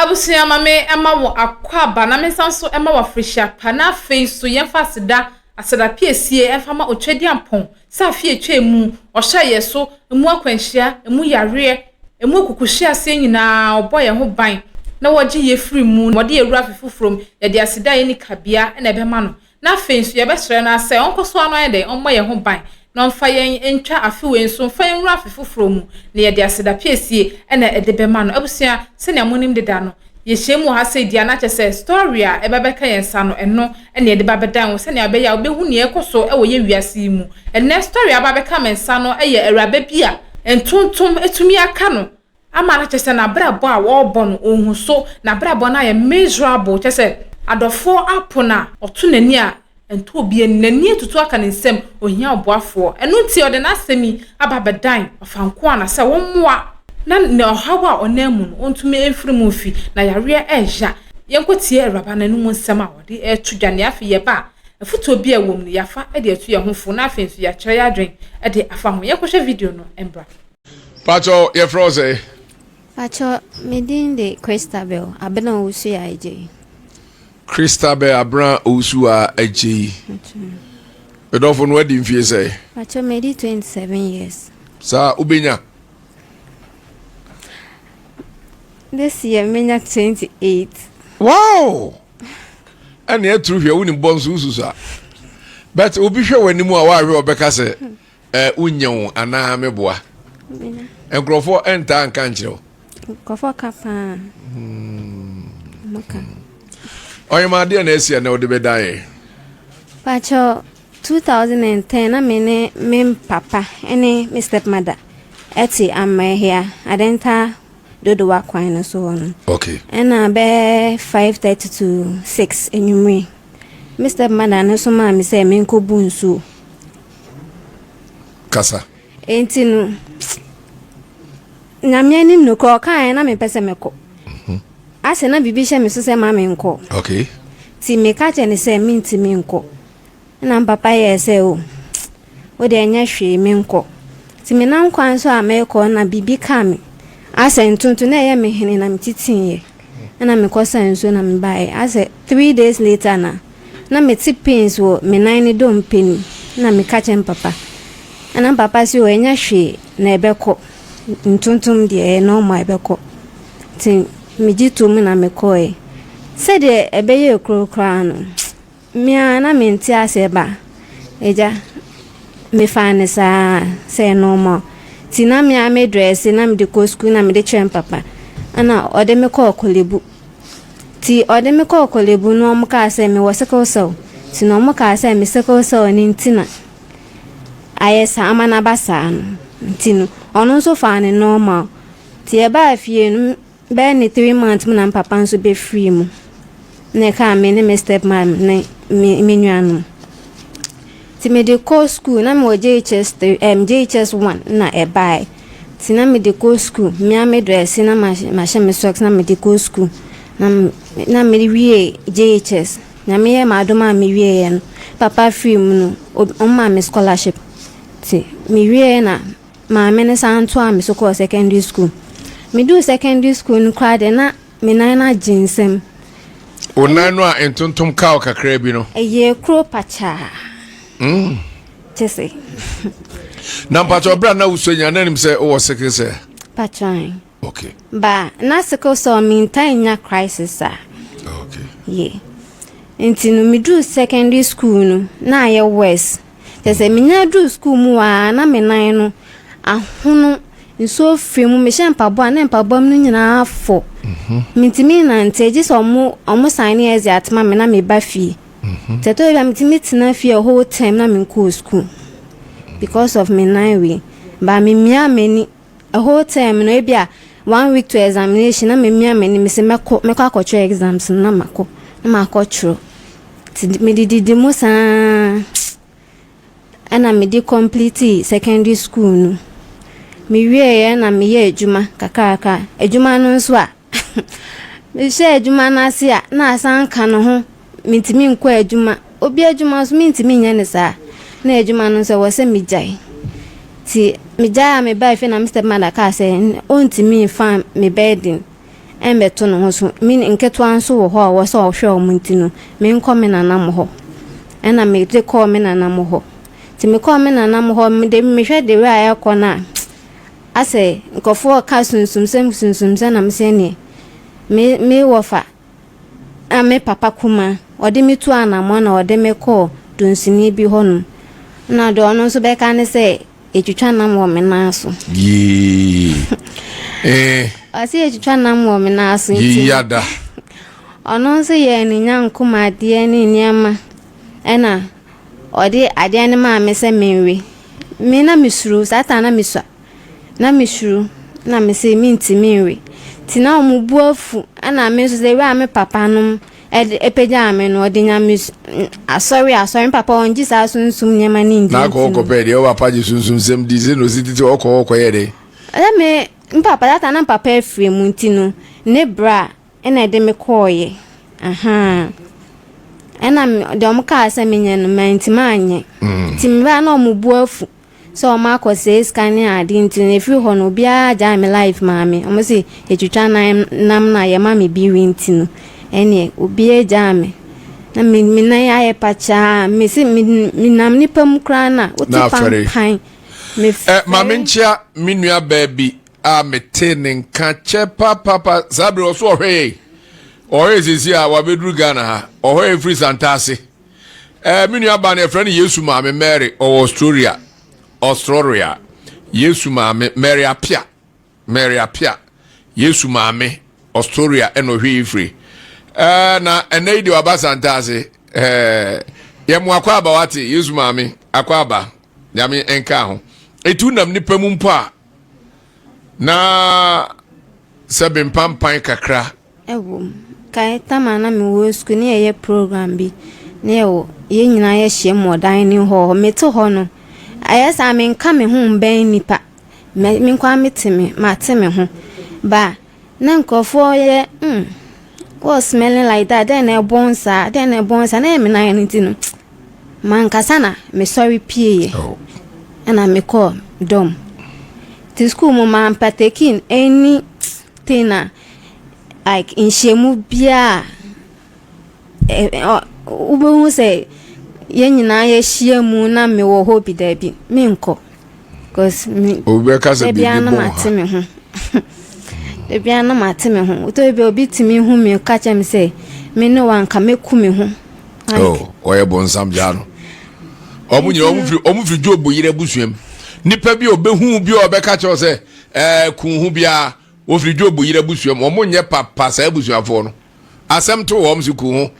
Abusia mame ema wo akwaba na mensanso ema wo freshia pa na face so yemfa seda aseda piesie emfa ma otwedi ampon sa fie twemu ohya yeso emu akwanhia emu yare emu okukuhia ase nyina oboye ho ban na wogi ye free mu wode ewura fifufrom ye de aseda ye ni kabia na ebema no na face ye besere na ase onkoso ano ye de onmo ye ho ban na mfa yen entwa afewe nso mfa yen wura fifufrom na ye de aseda piesie na edebema no abusia se ne amonim deda no ye shemu ha se dia na chese story a ebebeka yensa no eno ene ye de babedan wo se ne abeya obehu ne ekoso ewo ye wiase mu ene story ababeka mensa no eye awrabe bia entontom etumi aka no ama na chese na brabo a wo bo no ohun so na brabo na ye miserable chese adofo apona oto nani a ento obi nani etutu aka ne nsem ohia oboafo eno ti ode na asemi ababedan ofanko ana se wo moa na ne ohawa onamu no ontumi efrimu fi na yare eja yenkotie eraba na numu nsem a wode etudwane afi ye ba afuto bi awom no yafa e de etu ye hofo na afensu ya kire ya dwen e de afa ho yekohwe video no embra Pacho ye froze Pacho medin de Christabel abena usu ya eje Christabel abran usu a eje Edofo no adi mfie say Pacho medi 27 years sa ubenya This year menya 28 Wow Ani etru hwe woni bonsu ususa but obi hwe wanimu a wa hwe obeka se unyew ana meboa Enkrofo enta anka nkyereo Kofo kapa Maka Oyema de na esia na ode bedan Pacho 2010 na me papa ene my stepmother eti amehia adenta dodo wakwan no so no Okay ena be 5:30 to 6 enyumri my stepmother no so ma me say me nkobu nsu Kasa enti no nyamia nim no ko kan na me pese meko ase na bibi hye me so se ma me nko Okay ti me ka che ne se me nti me nko na papa ye se o de anya hwe me nko ti me na nkwan so a me ko na bibi ka me ase ntuntu na ye me hene na mtitinye na me ko san so na me bai ase 3 days later na me ti pains wo me nan ni do mpeni na me ka che papa na papa si o anya hwe na ebeko ntuntum de no ma ebeko ti me jitu me na me ko e se de ebeye krokra no mia na me nti ase ba eja me fane sa se no mo ti na mia me dress na me de ko school na me de chen papa ana ode me ko kolebu ti ode me ko kolebu no mo ka se me woseko so ti no mo ka se me seko so ni ntina ayesa amana basa no ntino ono so fane normal ti e ba afie no be ni 3 months mo na papa nso be free mu ne ka me ne me step mom ne me nuanu ti me de ko school na me JHS JHS 1 na e bai ti na me de ko school me a me dress na ma she me socks na me de ko school na me wie JHS na me ye ma do ma me wie ye no papa free mu no o ma me scholarship ti me wie na ma me ne santo a me so ko secondary school me do secondary school no kwa de na me na jinsem Onano a entontom ka kakra bi no eye kro pacha chese Na pacho bra na usonya na nim se o sickle se pacha Okay ba na sickle so meantime nya crisis a Okay yeah enti no me do secondary school no na ye west chese me nya do school mu a na me nan no ahono nso free mu me shampabo na mpabo no nyina afo mitimi na nteji so omo sign as atma me na me ba fie teto ya mitimi tina fie whole time na me go school because of me nine we ba me mia mani a whole time no e bia 1 week to examination na me mia mani me se meko akotro exams na mako na makotro ti me didi mo sa ana me di complete secondary school no me wie na me ye adwuma kakaka adwuma no nso a me she adwuma na ase a na asanka no ho mintimi nko adwuma obi adwuma so mintimi nya ne sa na adwuma no nso wo se me jai ti me jai me ba fe na Mr. Madaka se ontimi fa me bedding embeto no ho so me nketo anso wo ho a wo so ohwe o muntino me nko me nanam ho ena me de call me nanam ho ti me call me nanam ho me de me hwe de we ayakọ na ase nkofo ka sunsum na me se ne me wofa ame papa kuma ode me tu anamo na ode me call dunsini bi ho no na do no so be ka ne se etwitwa nam wo me na so asi etwitwa nam wo me na so yada ono so ye ni nyankoma de ni niama ena ode ade ne ma me se menwe me na misuru sata na misua na misuru na me se minti menwe tina omubu afu ana me so se we ame papa no epeja ame no ode nya mis sorry papa onji sa sunsum nyama ni ndi na ko pe de o papa ji sunsum sem di ze no sititi okọ ye de me papa data na papa efre mu ntino ne bra ena de me koye aha ena de omka asa menye no mantima anye timba na omubu afu so ma ko se scan ade ntino efri ho no bia ja me life maame omo se etwitwa nam na ye maame bi wi ntino ene obi ejame na me na ya pacha me se me nam ni pam kra na utipam kan me maame nchia minua baby a mete ne nka che papa sabre oso ohwe sisi a wabedru Ghana ha ohwe free santase minua ba na friend Yesu maame Mary o Australia Yesu maame Mary apia Yesu maame Australia eno hwe free na eneidi wabasantase yemu akwaba wate Yesu maame akwaba nyame enka ho etu nam nipa mu mpo a na sebe mpampan kakra ewo kai tama na me wo school ne ye program bi ne wo ye nyina ye hye modan ni ho meto ho no ayesa me nka me hu mban nipa me nkwa meteme ma teme ho ba na nkofo ye was smelling like that then e bonsa na me na ntino man kasana me sorry pie ana me call dom to school mo man patekin any thing like in shemu bia ubu say ye nyina ye shiemu na me wo hobi da bi me nko cause me obi ka say bi na mateme ho de bia na mateme ho to be obi timi hu me ka chem say me no wanka meku me ho oye bonsam jano omu fi job yire busuem nipa bi obehu bi obeka che say kun hu bia wo fi job yire busuem omu nye papa sa busuafo no asem to wo msi kun hu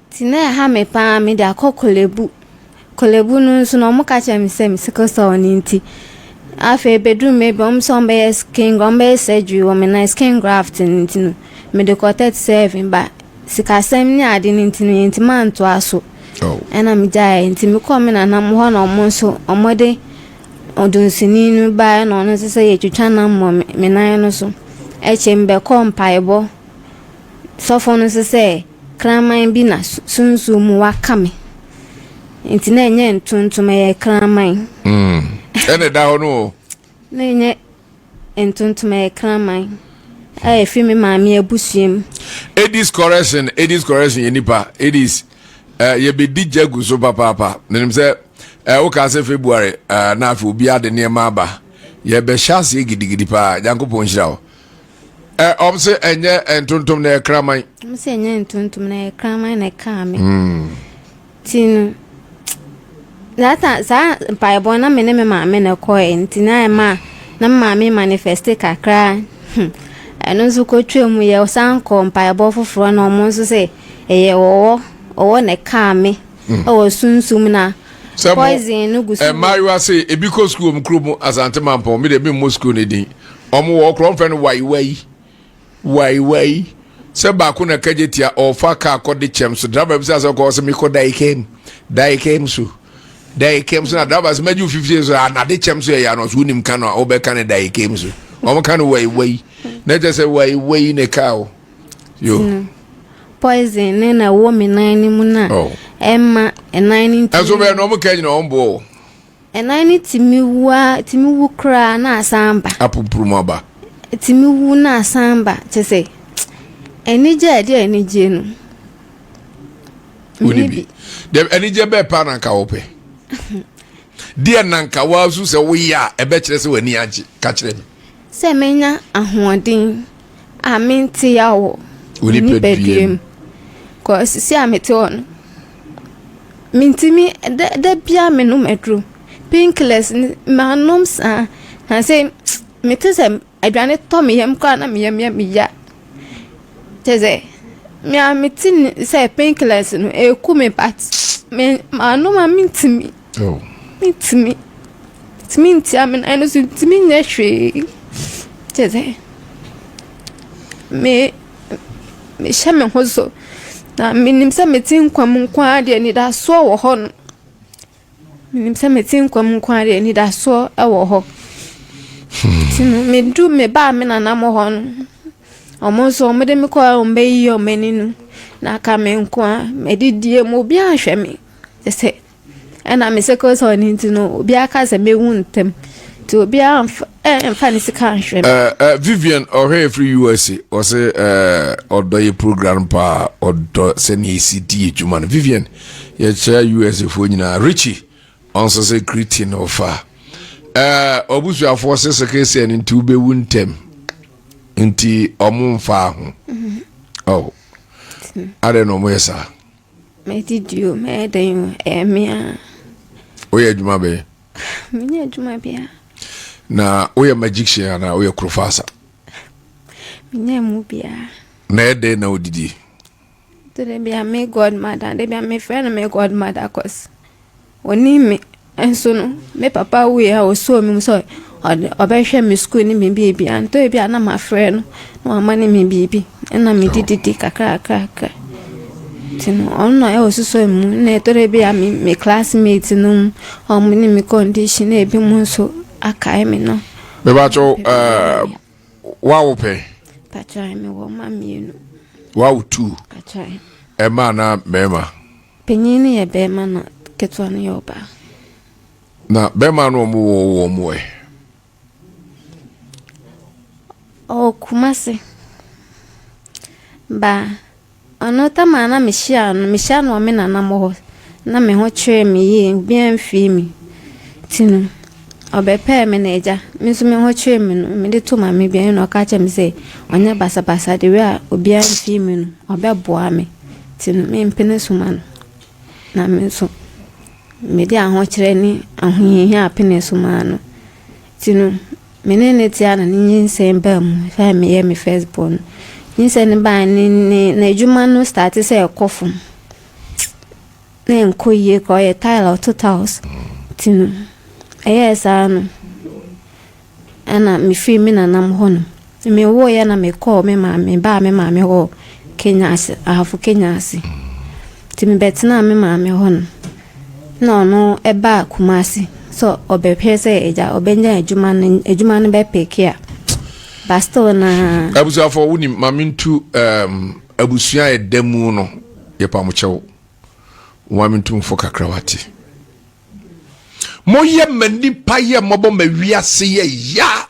tina ha me pa me da kolebu no nso no mu ka che me say me sikosa oni nti afa bedroom me bom some be skin gombe surgery wo me na skin graft nti no me de ko 37 ba sikasem ni ade nti no nti manto aso ena me jai nti me ko me na nam ho na omo so omode odunsini nu ba na ono se ye twitwa na mo me nan no so eche mbe ko mpaebo sofo no se kraman bi na sunsu mu wakame nti na enye ntuntum ye kraman ene da ho no na enye ntuntum ye kraman fi me maami abusuem edis correction yenipa edis ye be DJ guso papa nim se wo ka se February na afi obi ade ne ma ba ye be chance gidigidi pa Yankopon hira o omse enye entontom na ekraman omse enye entontom na ekraman na kame tinu lata sa Bible na me maami na ko entina ma na maami manifeste kakra eno zo ko twemu ye san ko Bible foforo na omo so se eye wo ne kame o sunsum na poison no gusu Mario say ebi ko school mkrumu asante mampo me de bi mo school ne din omo wo kro friend wai se ba ko na kajetia o fa ka ko de chem so driver bi say ko se me ko dai came so na driver se maju 50 so na de chem so ya no so nim kan o be kan dai came so omo kan wai na je say wai ne ka o yo poison na wo me nan ni mu na emma enan ni aso be no mo ka nyina ombo enan ni timi wu kra na asamba apupuru mo ba timi wu na samba chese enije ade enije no unibi dem enije be pa na nka wope dia na nka wa su se wo ya ebe kire se wani age ka kire ni se menya ahoden aminti yawo unibi bediem ko sisi amete on mintimi de bia menu medru pinkless manom sa na say metese adwane to me yam kwa na me yam ya teze me ameti say pinkless no ekume pat me manom amintimi oh mintimi timinti amen eno so timi nyehwe teze me shame hozo na minim se metin kwam nkwa de ni da so wo ho no minim se metin kwam nkwa de ni da so e wo ho tinu me du me ba me na na mo ho no omo so me de me kwa o mbe yi o meninu na ka me nkwa me didie mo bi ahwe me se ena me se ko so ni ntino obi aka se me wuntem to obi amfa ni sika ahwe me Vivian or free USA or say odo ye program pa odo se ni CT juma Vivian ye chair USA fo nyina Richie on so say creating of obusu afo se se kese en nti ube wuntem nti omumfa ho oh I don't know where sir me did you me den me oye juma be me juma bia na oye magician na oye krofasa me mu bia na ede na odidi de bia me godmother de bia me friend me godmother cause oni me enso no me papa we a oso mi so obehwe me school ni me bibi anto e bia na ma friend no amane me bibi na me dididi kakra tino ono e osuso mu na tore bia me classmate no omni me condition e bi mu so akai me no be ba cho wa wo pe pachai me wo mami no wa wo tu pachai e ma na mema penyini e be ma na ketwa no yoba na be ma no wo mo e o kumase ba anota mana mishia no me na mo na me ho chere me ye bien fi mi tinu obepe me na eja me so me ho chere me no me de to ma me bien no ka che me say onya basa de we a obi an fi mi no obeboa me tinu me mpene so ma no na me so me de aho chere ni ahohihi apene so ma no tinu me ne tia na nyin semba mu fa me ye me first born ni se ne ba ni na ejuma no start se ekofum na enkoye ko ye tile 2000 tinu esa no ana mi fi mi na nam ho no me wo ya na me call me ma me ho Kenya ase ahafu Kenya ase timi betina me ma me ho no eba Kumasi so obepe se eja obenya ejuma no be pekia basto na abusu afọ wuni mamintu abusua edemu no ye pa mo chewo mamintu mfo kakrawati moye mani paye mobo mawiase ye ya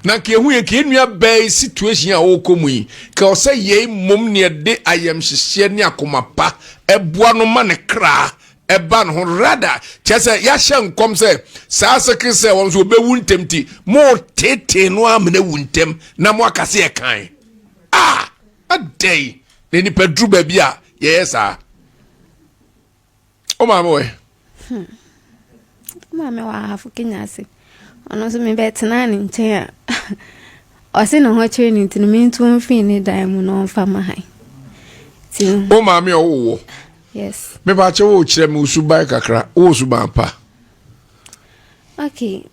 na ke hu ye ke nua bai situation a wo komu yi ka o se ye mom ne de ayam hihye ne akomapa ebua no ma ne kra eba no rada chese ya hye nkom se saa sekre se won so be wuntemti mo tete no amene wuntem na mo akase e kan adai ne ni pedru ba bia yesa o ma boy ma me wa hafu Kenyase ono so me betina ni nchen o se no ho chere ni ntinu me ntu mfin ni dan mu no mfa mahai ti o ma me owo yes me ba che wo kire me usuba kakra wo usuba pa okay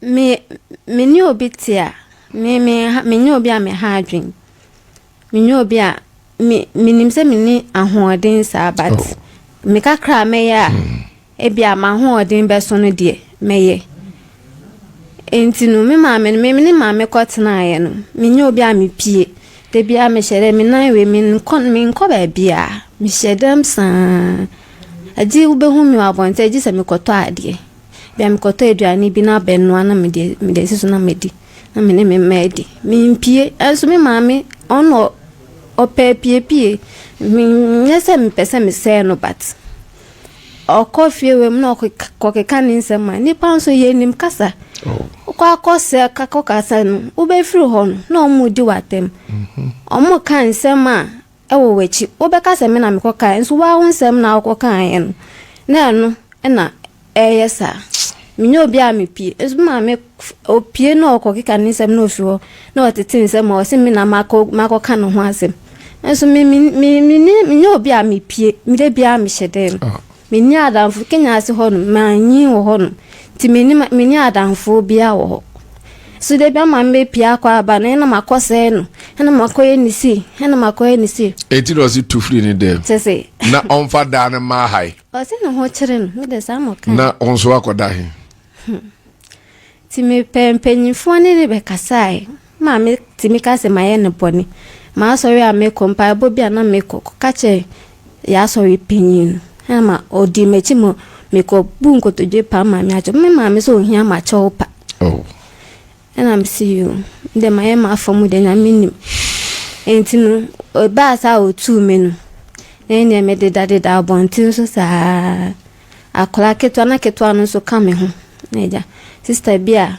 me ni obi tia me ni obi a me ha adwen me ni obi a me nim se me ni ahoden sa but me kakra me ya e bia ma ahoden be so no de me ye entinu me ma me ni ma me kotena ye no me ni obi a me pie de bia me shere me nan we me nko ba bia me shedam san aji ube hu mi wabonte aji se me koto ade bia me koto aduane bi na benno na me de siso na medi na me ne me medi me mpie enso me maame ono ope pie me nyese me pese me se no but okofie we me na okeka ni nsema ni panso ye nim kasa kwa akose kakokasa no ubefiri ho no na omudi watem omo kan nsema ewo wechi obekasa me na me koka enso wa ho nsem na okoka yen na no na yesa minyo obi a me pie enso ma me opie na okokeka ni nsem na ofiro na otete nsem o se me na makoka no ho asem enso minyo obi a me pie mi de bia me hyedem mini adamfo kenya ase ho no manyi wo ho no ti mini adamfo bia wo ho so de bia ma me pia kwa aba na makose no na makoye ni si eti do si tu free ni dem sese na onfa da na ma hai o se no ho kire no de samo kan na onso akoda he ti me pempanyifo ne be kasai ma me ti me kase maye ne boni ma so a me kompa bo bia na me ka che ya so penyin ama odi mechi mo meko bunko toje pa ma mi ajo me ma me so hia ma chopa and I'm see you de my ma fomu de na minim entinu ba sa o tu me no ene me de dade da bontin so sa akola keto na keto anu so ka me ho neja sister bia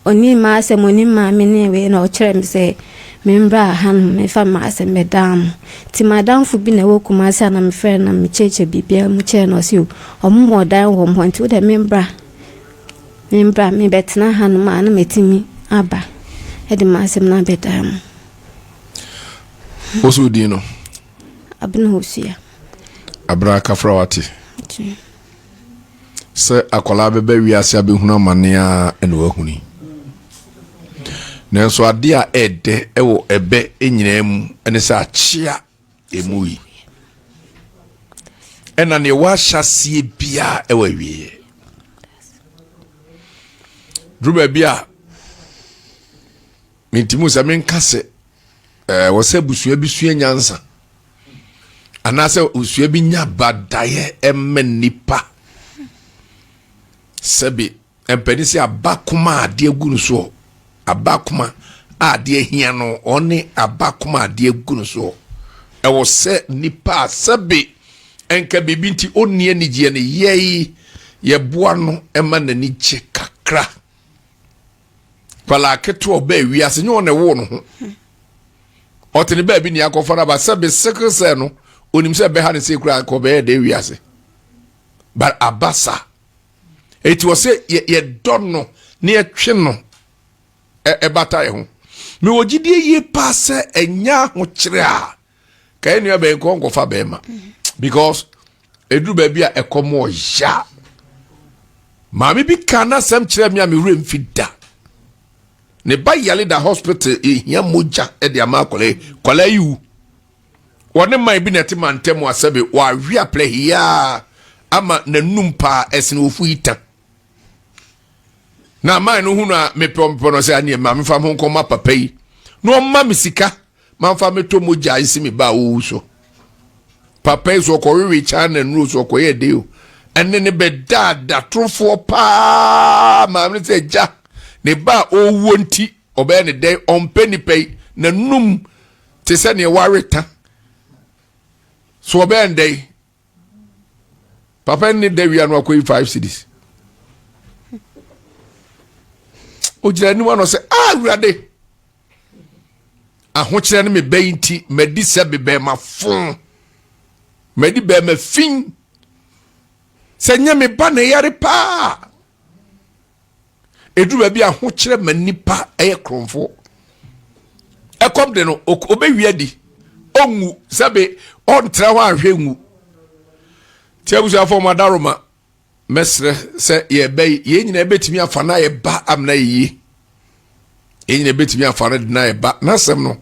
oni ma se moni ma me ne we na o kire me se membra han me fa ma se medam ti madam fu bi na wo kuma se na me friend na me cheche bibia mu che no si o mo dan wo mo nti wo de membra me betna han ma na metimi aba e de ma se na bedam osu di no abna hosia abra kafrawati se akola bebe wiase abehunu amania ene wahuni nanso ade a ede ewo ebe enyina mu ene se achia emuyi ena ne wa hyasie bia ewa wie druba bia mintimu se menkase wose busua bisua nyansa anase usua bi nya badaye emenipa sebi empeni se abakuma ade agunu so abakuma ade hia no one abakuma ade agunu so ewo se nipa sebi enka bibinti oni anigye ne yei ye boa no ema nani che kakra pala keto oba wiase nyo ne wo no ho otene ba bi ni akofara ba sebi sekese no onim se be ha ne se kura ko be de wiase but abasa eti wo se ye donno ne etwe no bata ye ho me wogidie ye passe enya ho kire a kai ne be nko nkofa be ma because edu ba bi a ekomo ya mami bi kana sam kire me a me wure mfida ne ba yale da hospital ehia moja e de amakole kwala yu wone man bi neti mantem asabe wa wi aple hia ama nanum pa esene ofu ita na man no hunu a mepompo no se ani ma mfa ho nkoma papa yi no ma misika ma mfa meto moja isi me ba wo so papa so ko wi chana nru so ko ye de o enne ne be da trofo pa ma me se ja ne ba owo nti obe ne de ompeni pay na num te se ne wareta so obe ndey papa ni de wi anu akoi 5 cedis o jira ni wano se awurade ahokyere ne me be nti medi se be ma fon medi be ma fin se nya me ba na yare pa edu ba bi ahokyere manipa eye kromfo ekom de no obewi adi ongu sabe on tra wa ahwe ngu tiabusu afọ madaroma mesre se ye be ye nyina betimi afa na ye ba amna yi ye nyina betimi afa na de na ye ba na sem no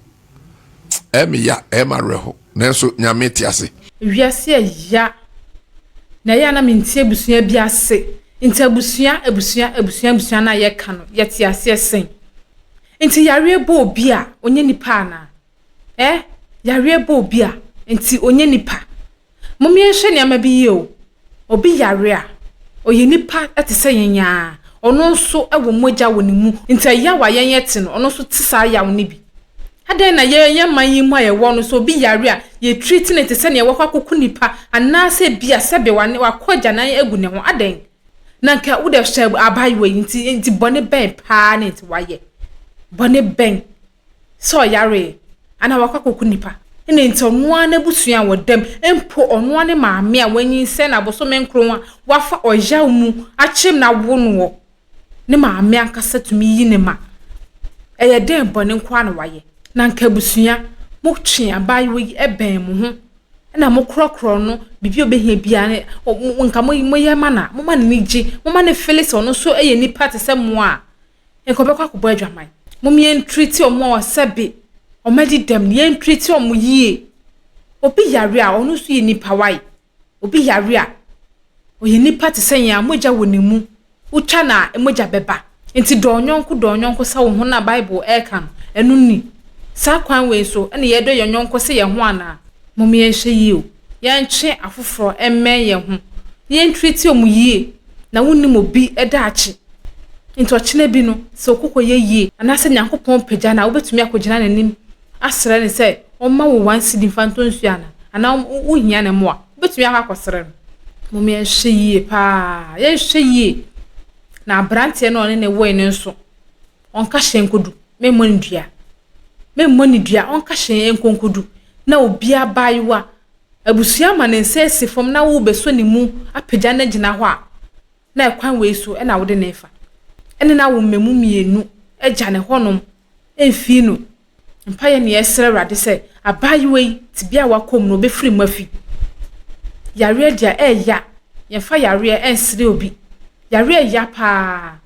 ya reho nanso nyame ti ase wiase ya na ya na mentie busua bi ase nti abusua na ye ka no ye ti ase sen nti yare bo obi a onye nipa na yare bo obi a nti onye nipa momye hwe ne ama bi ye o obi yare a oye nipa ate se yenya ono nso ewo moja woni mu nta ya wa yen yete no ono nso tisa ya woni bi adan na yen manyi mu aye wo no so bi yare a ye treat ne te se ne wakwa koku nipa anase bia sebe wane wakogya nan egu ne ho adan na nka wo de hye abai we nti bone ben pa ne nti waye bone ben so yare ana wakwa koku nipa ene nti ono ana busua wodam empo ono ane maame a wanyi se na boso menkro wafa oja mu achem na wo no ne maame ankasa tumi yi ne ma eye den bone nkwa na waye na nka busua mo twe abai we eben mu ho na mo krokro no bibi obehia bia ne nka mo ye mana mo ma ne ji mo ma ne Felix ono so eye nipa te se mo a enkobekwa kobo adwaman mo mien treat omo osabe omadi dem ne en treat omo yie obi yare a ono so ye nipa wai obi yare a oye nipa te se yan moja wonimu utwa na emoja beba enti donyonko sa wo ho na Bible kan enu ni sa kwan we so ene ye do yonyonko se ye ho ana momi ye hye yi o ye ntwe afoforo emmen ye ho ye treat omo yie na wonim obi edaachi enti ochine bi no se okoko ye yie anase nyankopon pagya na obetumi akogina nanim asere ne se omma wo wansi di fantonsu ana wo hia ne mo a obetumi akakosere momi ye hye yie pa ye hye yie na brante no ne wo ne nso onka hyenkodu memoni dua onka hyen enkonkodu na obi abaiwa abusua ma ne nsesi fom na wo beso ne mu apagya na gina ho a na ekwan we so na wo de nefa ene na wo memu mienu agya ne honom emfi no mpaye ne yesere rade se abaiwa yi tibia wakom no obefiri mafi yare dia eya yemfa yare ensire obi yare ya pa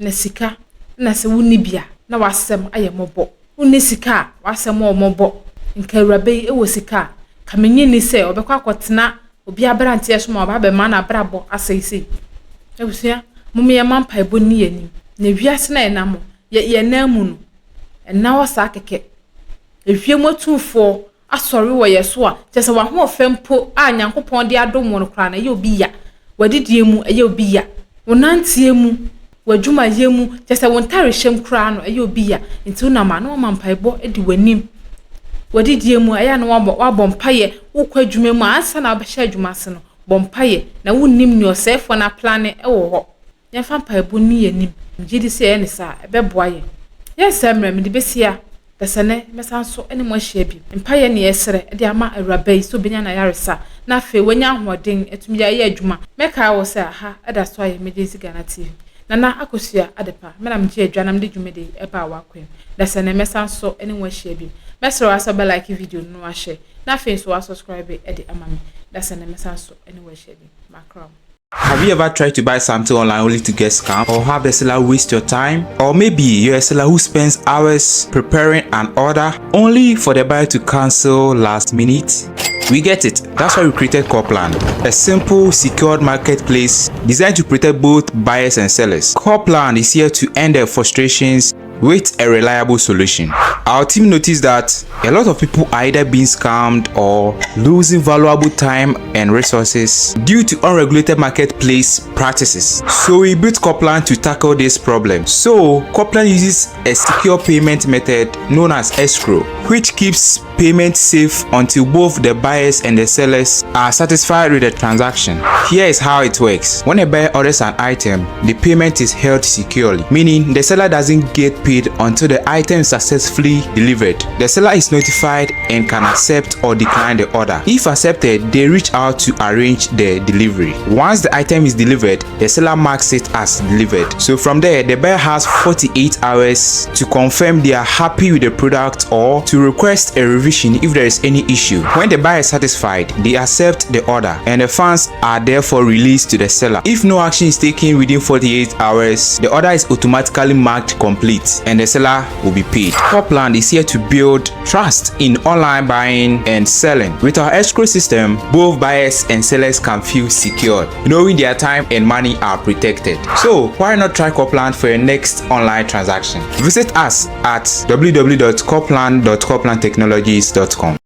na sika na se wuni bia na wasem ayemobo wuni sika wasem omobo nka Awuraba ewo sika kamenye ni se obekwa akotena obi abrante yeso ma oba ma na brabo aseisi ebusia mumiye mampa ebo ni yanim na wiase na enamo ye namu no ena wasa keke ehwie motumfo asori wo yeso a tese wa ho ofempo a Nyankopon de adom won kra na ye obi ya wadidie mu ye obi ya wonantie mu wadwuma ye mu tese won tare hyem kra no ye obi ya nti na ma no mampa ebo edi wanim wadidie mu aya no wabompaye ukwadwuma mu ansa na obehya adwuma se no bompaye na wonnim ni osefo na plane ewo ho yemfa mpaebo ni yanim ngidi se ye ne sa ebeboaye yesemre me de besia desene mesanso ene mo ahia bi mpaye ne yesere de ama Awuraba so benya na yaresa na afi wanya ahoden etumi ya ye adwuma meka wo se aha eda so aye Emergency Ghana TV nana akosua adepa me na mje adwanam de dwumede eba wakwem desene mesanso ene mo ahia bi mesro asa be like video no a share na afi so subscribe e de amami desene mesanso ene mo ahia bi makram. Have you ever tried to buy something online only to get scammed, or have the seller waste your time? Or maybe you're a seller who spends hours preparing an order only for the buyer to cancel last minute? We get it. That's why we created Copland, a simple, secured marketplace designed to protect both buyers and sellers. Copland is here to end their frustrations with a reliable solution. Our team noticed that a lot of people are either being scammed or losing valuable time and resources due to unregulated marketplace practices. So we built Copland to tackle this problem. So Copland uses a secure payment method known as escrow, which keeps payment safe until both the buyers and the sellers are satisfied with the transaction. Here is how it works. When a buyer orders an item, the payment is held securely, meaning the seller doesn't get paid until the item is successfully delivered. The seller is notified and can accept or decline the order. If accepted, they reach out to arrange the delivery. Once the item is delivered, the seller marks it as delivered. So from there, the buyer has 48 hours to confirm they are happy with the product or to request a revision if there is any issue. When the buyer is satisfied, they accept the order and the funds are therefore released to the seller. If no action is taken within 48 hours, the order is automatically marked complete and the seller will be paid. Copland is here to build trust in online buying and selling. With our escrow system, both buyers and sellers can feel secured, knowing their time and money are protected. So why not try Copland for your next online transaction? Visit us at www.copland.coplandtechnologies.com.